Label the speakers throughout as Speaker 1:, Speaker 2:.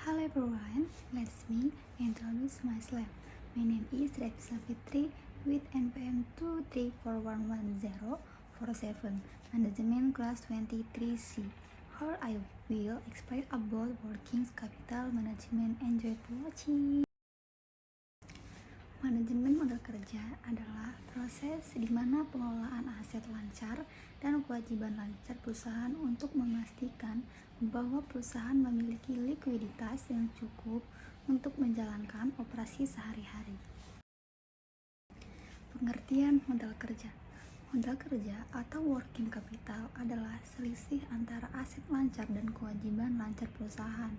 Speaker 1: Hello everyone, let me introduce myself. My name is Revisa Fitri with NPM 2341104 Management Class 23C. Here I will explain about working capital management. Enjoy watching. Manajemen modal kerja adalah proses di mana pengelolaan aset lancar dan kewajiban lancar perusahaan untuk memastikan bahwa perusahaan memiliki likuiditas yang cukup untuk menjalankan operasi sehari-hari. Pengertian modal kerja. Modal kerja atau working capital adalah selisih antara aset lancar dan kewajiban lancar perusahaan,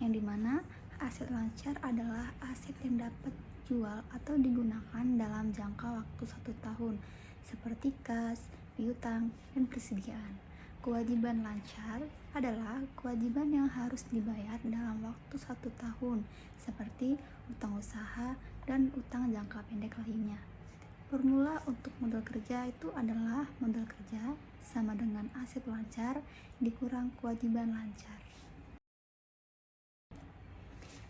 Speaker 1: yang dimana aset lancar adalah aset yang dapat dijual atau digunakan dalam jangka waktu 1 tahun, seperti kas, piutang, dan persediaan. Kewajiban lancar adalah kewajiban yang harus dibayar dalam waktu 1 tahun, seperti utang usaha dan utang jangka pendek lainnya. Formula untuk modal kerja itu adalah modal kerja sama dengan aset lancar dikurang kewajiban lancar.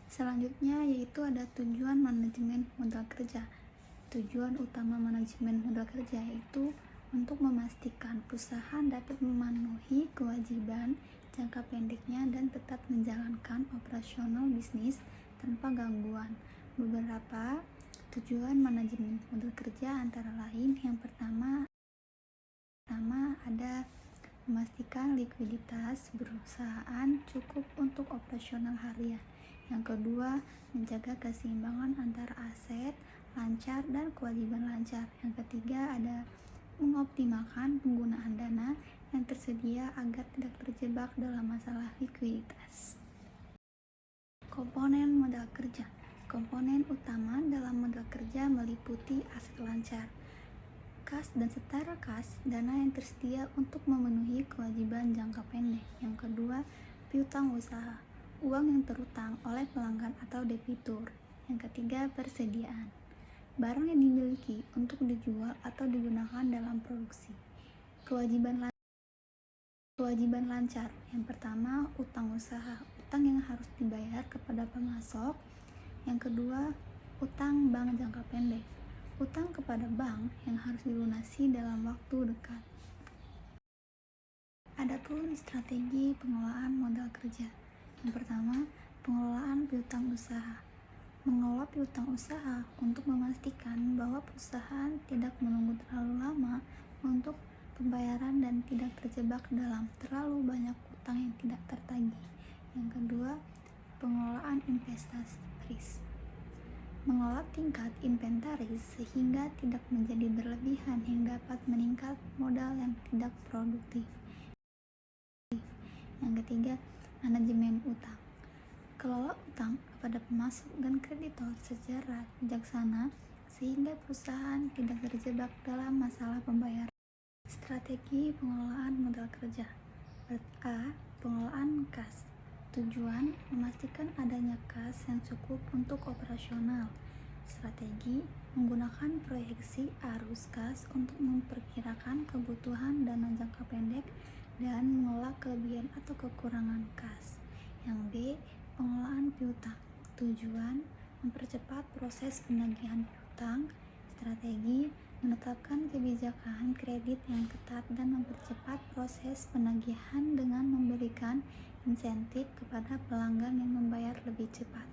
Speaker 1: Selanjutnya yaitu ada tujuan manajemen modal kerja. Tujuan utama manajemen modal kerja yaitu untuk memastikan perusahaan dapat memenuhi kewajiban jangka pendeknya dan tetap menjalankan operasional bisnis tanpa gangguan. Beberapa tujuan manajemen modal kerja antara lain yang pertama ada memastikan likuiditas perusahaan cukup untuk operasional harian. Yang kedua, menjaga keseimbangan antara aset lancar dan kewajiban lancar. Yang ketiga, ada mengoptimalkan penggunaan dana yang tersedia agar tidak terjebak dalam masalah likuiditas. Komponen modal kerja. Komponen utama dalam modal kerja meliputi aset lancar, kas dan setara kas, dana yang tersedia untuk memenuhi kewajiban jangka pendek. Yang kedua, piutang usaha, uang yang terutang oleh pelanggan atau debitur. Yang ketiga, persediaan, barang yang dimiliki untuk dijual atau digunakan dalam produksi. Kewajiban lancar. Yang pertama, utang usaha, utang yang harus dibayar kepada pemasok. Yang kedua, utang bank jangka pendek, utang kepada bank yang harus dilunasi dalam waktu dekat. Adapun strategi pengelolaan modal kerja. Yang pertama, pengelolaan piutang usaha. Mengelola piutang usaha untuk memastikan bahwa perusahaan tidak menunggu terlalu lama untuk pembayaran dan tidak terjebak dalam terlalu banyak utang yang tidak tertagih. Yang kedua, pengelolaan investasi risk. Mengelola tingkat inventaris sehingga tidak menjadi berlebihan yang dapat meningkat modal yang tidak produktif. Yang ketiga, manajemen utang. Kelola utang kepada pemasok dan kreditor secara bijaksana sehingga perusahaan tidak terjebak dalam masalah pembayaran. Strategi pengelolaan modal kerja. A. Pengelolaan kas. Tujuan memastikan adanya kas yang cukup untuk operasional. Strategi menggunakan proyeksi arus kas untuk memperkirakan kebutuhan dana jangka pendek dan mengolah kelebihan atau kekurangan kas. Yang B. Pengelolaan piutang. Tujuan mempercepat proses penagihan piutang. Strategi menetapkan kebijakan kredit yang ketat dan mempercepat proses penagihan dengan memberikan insentif kepada pelanggan yang membayar lebih cepat.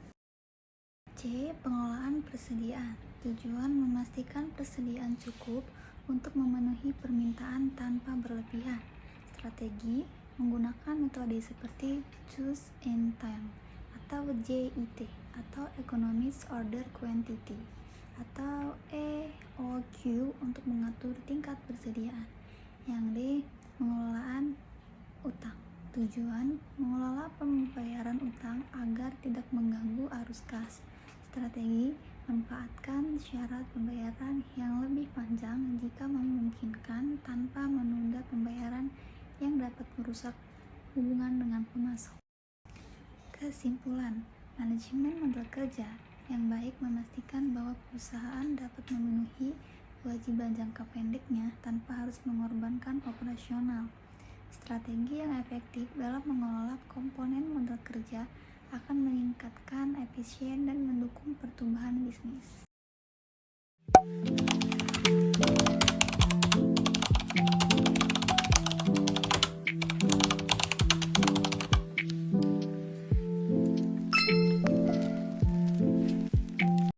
Speaker 1: C. Pengelolaan persediaan. Tujuan memastikan persediaan cukup untuk memenuhi permintaan tanpa berlebihan. Strategi menggunakan metode seperti just in time atau JIT atau Economics Order Quantity atau EOQ untuk mengatur tingkat persediaan. Yang D. Pengelolaan utang. Tujuan mengelola pembayaran utang agar tidak mengganggu arus kas. Strategi manfaatkan syarat pembayaran yang lebih panjang jika memungkinkan tanpa menunda pembayaran yang dapat merusak hubungan dengan pemasok. Kesimpulan, manajemen modal kerja yang baik memastikan bahwa perusahaan dapat memenuhi kewajiban jangka pendeknya tanpa harus mengorbankan operasional. Strategi yang efektif dalam mengelola komponen modal kerja akan meningkatkan efisien dan mendukung pertumbuhan bisnis.